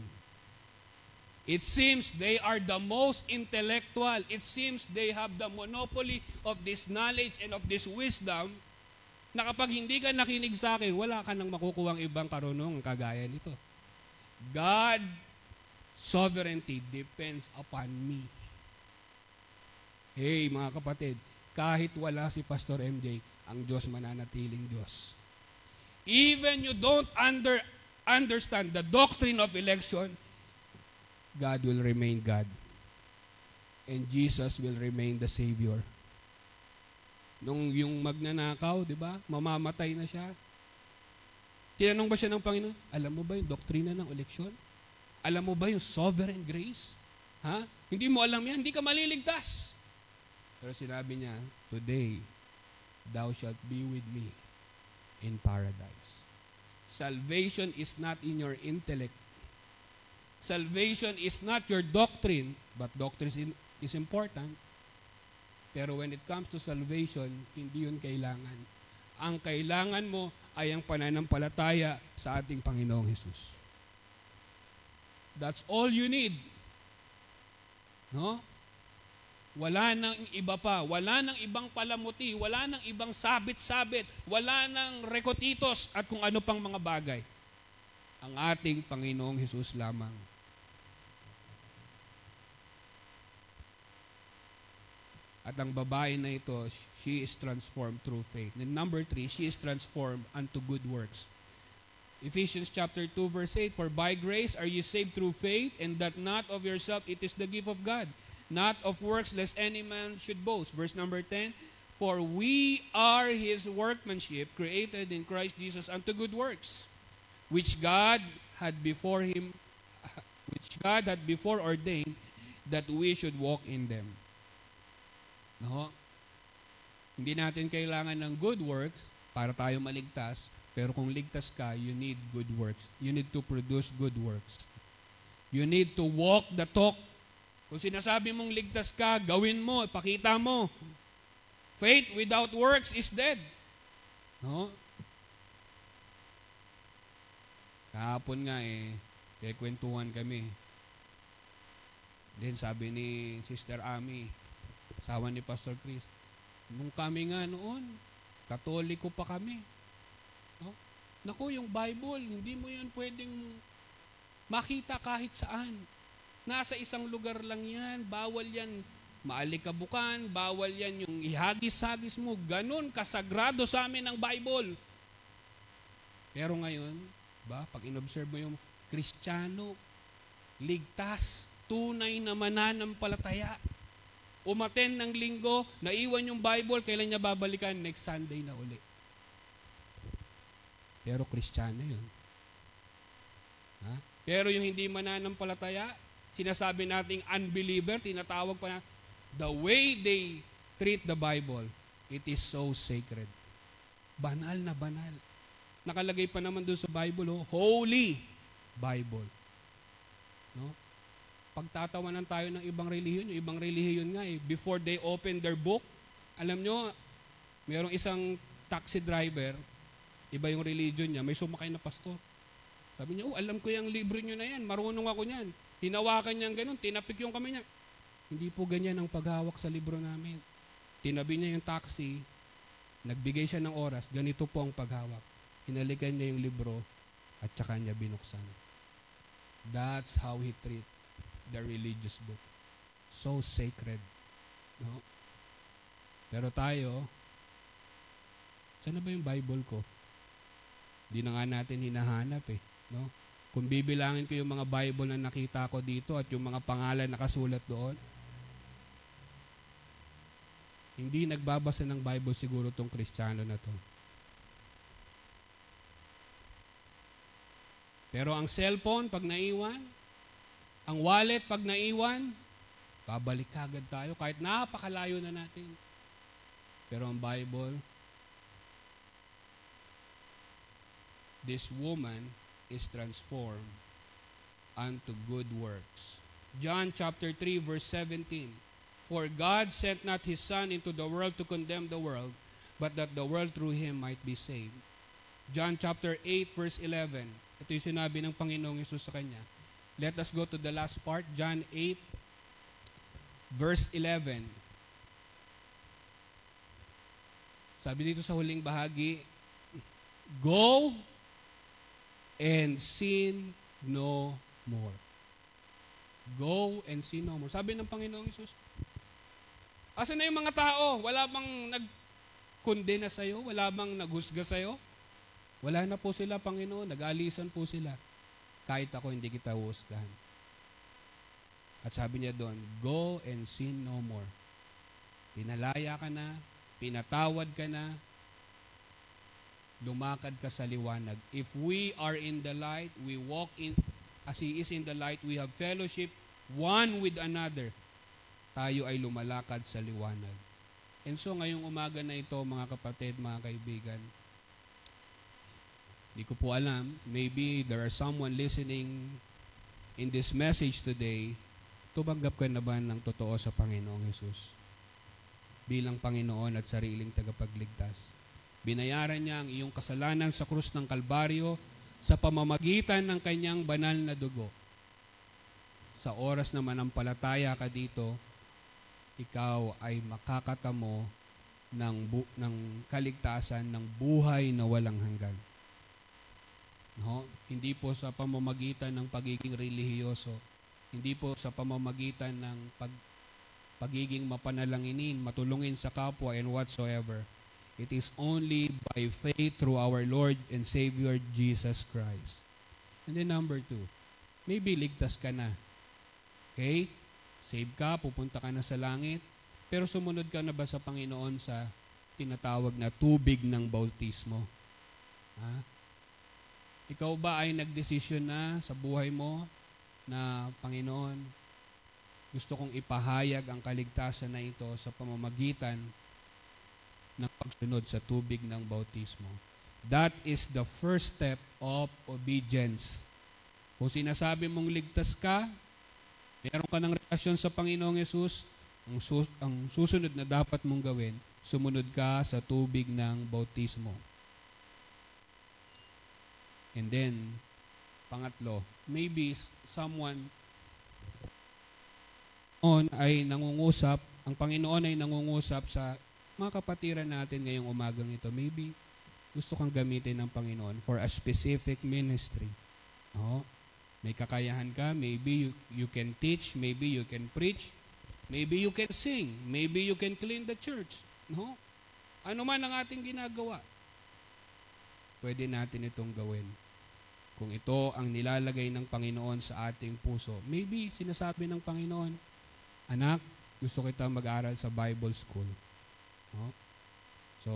It seems they are the most intellectual. It seems they have the monopoly of this knowledge and of this wisdom, na kapag hindi ka nakinig sa akin, wala ka nang makukuhang ibang karunong kagaya nito. God sovereignty depends upon me. Hey, mga kapatid, kahit wala si Pastor MJ, ang Diyos mananatiling Diyos. Even you don't understand the doctrine of election, God will remain God. And Jesus will remain the Savior. Nung yung magnanakaw, di ba? Mamamatay na siya. Tinanong ba siya ng Panginoon? Alam mo ba yung doktrina ng eleksyon? Alam mo ba yung sovereign grace? Ha? Hindi mo alam yan, hindi ka maliligtas. Pero sinabi niya, today, thou shalt be with me in paradise. Salvation is not in your intellect. Salvation is not your doctrine, but doctrine is important. Pero when it comes to salvation, hindi yun kailangan. Ang kailangan mo ay ang pananampalataya sa ating Panginoong Hesus. That's all you need. No? Wala nang iba pa. Wala nang ibang palamuti. Wala nang ibang sabit-sabit. Wala nang rekotitos at kung ano pang mga bagay. Ang ating Panginoong Hesus lamang. At ang babae na ito, she is transformed through faith. And number 3, she is transformed unto good works. Ephesians chapter 2, verse 8, for by grace are ye saved through faith, and that not of yourself, it is the gift of God. Not of works, lest any man should boast. Verse number 10, for we are His workmanship, created in Christ Jesus unto good works, which God had before ordained that we should walk in them. No? Hindi natin kailangan ng good works para tayo maligtas, pero kung ligtas ka, you need good works. You need to produce good works. You need to walk the talk. Kung sinasabi mong ligtas ka, gawin mo, ipakita mo. Faith without works is dead. No? Kahapon nga kwentuhan kami. Then sabi ni Sister Ami, asawa ni Pastor Chris, nung kami nga noon, Katoliko pa kami. No? Naku, yung Bible, hindi mo yan pwedeng makita kahit saan. Nasa isang lugar lang yan, bawal yan maalikabukan, bawal yan yung ihagis-hagis mo. Ganun kasagrado sa amin ang Bible. Pero ngayon, pag inobserve mo yung Kristiyano, ligtas, tunay na mananampalataya, umaten ng linggo, naiwan yung Bible, kailan niya babalikan? Next Sunday na uli. Pero Kristiyano yun. Ha? Pero yung hindi mananampalataya, sinasabi nating unbeliever, tinatawag pa na, the way they treat the Bible, it is so sacred. Banal na banal. Nakalagay pa naman doon sa Bible, Holy Bible. No? Pagtatawanan tayo ng ibang relihiyon, yung ibang relihiyon nga before they open their book, alam nyo, mayroong isang taxi driver, iba yung religion niya, may sumakay na pastor. Sabi niya, alam ko yung libro niyo na yan, marunong ako niyan. Hinawakan niya ganun, tinapik yung kamay niya. Hindi po ganyan ang paghawak sa libro namin. Tinabi niya yung taxi, nagbigay siya ng oras, ganito po ang paghawak. Hinalikan niya yung libro at saka niya binuksan. That's how he treat the religious book. So sacred. No? Pero tayo, saan na ba yung Bible ko? Hindi na nga natin hinahanap no? Kung bibilangin ko yung mga Bible na nakita ko dito at yung mga pangalan nakasulat doon, hindi nagbabasa ng Bible siguro tong Kristiyano na to. Pero ang cellphone, pag naiwan, ang wallet, pag naiwan, babalik agad tayo kahit napakalayo na natin. Pero ang Bible, this woman is transformed unto good works. John chapter 3 verse 17. For God sent not His Son into the world to condemn the world, but that the world through Him might be saved. John chapter 8 verse 11. Ito yung sinabi ng Panginoong Yesus sa kanya. Let us go to the last part, John 8 verse 11. Sabi dito sa huling bahagi, go and sin no more. Go and sin no more. Sabi ng Panginoong Yesus, asan na yung mga tao? Wala bang nag-kondena sa'yo? Wala bang naghusga sa'yo? Wala na po sila, Panginoon. Nag-alisan po sila. Kahit ako hindi kita husgahan. At sabi niya doon, go and sin no more. Pinalaya ka na, pinatawad ka na, lumakad ka sa liwanag. If we are in the light, we walk in, as He is in the light, we have fellowship one with another. Tayo ay lumalakad sa liwanag. And so ngayong umaga na ito, mga kapatid, mga kaibigan, hindi ko po alam, maybe there are someone listening in this message today, tumanggap ka na ba ng totoo sa Panginoong Hesus bilang Panginoon at sariling tagapagligtas? Binayaran niya ang iyong kasalanan sa krus ng Kalbaryo sa pamamagitan ng kanyang banal na dugo. Sa oras na manampalataya ka dito, ikaw ay makakatamo ng kaligtasan ng buhay na walang hanggan. No? Hindi po sa pamamagitan ng pagiging relihiyoso, hindi po sa pamamagitan ng pagiging mapanalanginin, matulungin sa kapwa and whatsoever. It is only by faith through our Lord and Savior Jesus Christ. And then number 2, maybe ligtas ka na. Okay? Save ka, pupunta ka na sa langit, pero sumunod ka na ba sa Panginoon sa tinatawag na tubig ng bautismo? Ha? Ikaw ba ay nagdesisyon na sa buhay mo na, Panginoon, gusto kong ipahayag ang kaligtasan na ito sa pamamagitan ng pagsunod sa tubig ng bautismo? That is the first step of obedience. Kung sinasabi mong ligtas ka, meron ka ng relasyon sa Panginoong Yesus, ang susunod na dapat mong gawin, sumunod ka sa tubig ng bautismo. And then, pangatlo, maybe someone ay nangungusap, ang Panginoon ay nangungusap sa mga kapatiran natin ngayong umagang ito. Maybe gusto kang gamitin ng Panginoon for a specific ministry. No? May kakayahan ka, maybe you can teach, maybe you can preach, maybe you can sing, maybe you can clean the church. No? Ano man ang ating ginagawa, pwede natin itong gawin. Kung ito ang nilalagay ng Panginoon sa ating puso, maybe sinasabi ng Panginoon, anak, gusto kita mag-aral sa Bible school. No? So,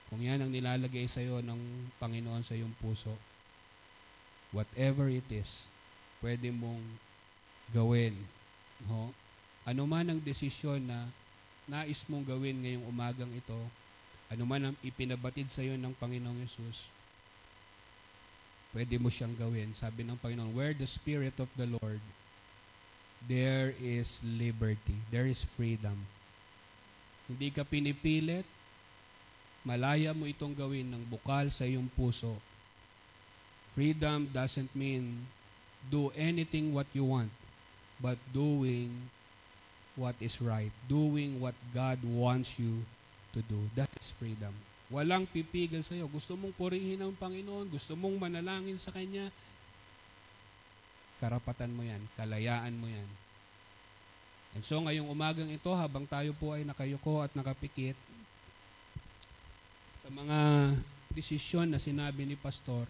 kung yan ang nilalagay sa iyo ng Panginoon sa iyong puso, whatever it is, pwede mong gawin. No? Ano man ang desisyon na nais mong gawin ngayong umagang ito, ano man ang ipinabatid sa iyo ng Panginoong Yesus, pwede mo siyang gawin. Sabi ng Panginoon, where the Spirit of the Lord, there is liberty. There is freedom. Hindi ka pinipilit. Malaya mo itong gawin ng bukal sa iyong puso. Freedom doesn't mean do anything what you want, but doing what is right. Doing what God wants you to do. That is freedom. Walang pipigil sa iyo. Gusto mong purihin ang Panginoon, gusto mong manalangin sa Kanya, karapatan mo yan, kalayaan mo yan. And so ngayong umagang ito, habang tayo po ay nakayuko at nakapikit, sa mga desisyon na sinabi ni Pastor,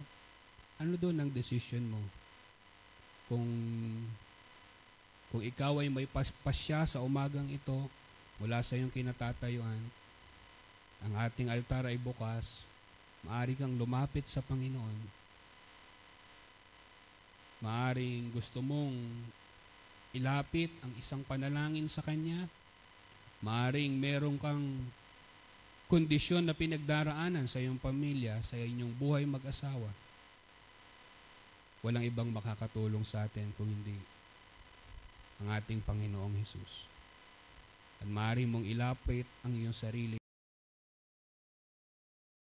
ano doon ang desisyon mo? Kung ikaw ay may paspasya sa umagang ito, mula sa iyong kinatatayuan, ang ating altar ay bukas, maaari kang lumapit sa Panginoon. Maaring gusto mong ilapit ang isang panalangin sa Kanya. Maaring meron kang kondisyon na pinagdaraanan sa iyong pamilya, sa inyong buhay mag-asawa. Walang ibang makakatulong sa atin kung hindi ang ating Panginoong Hesus. At maaari mong ilapit ang iyong sarili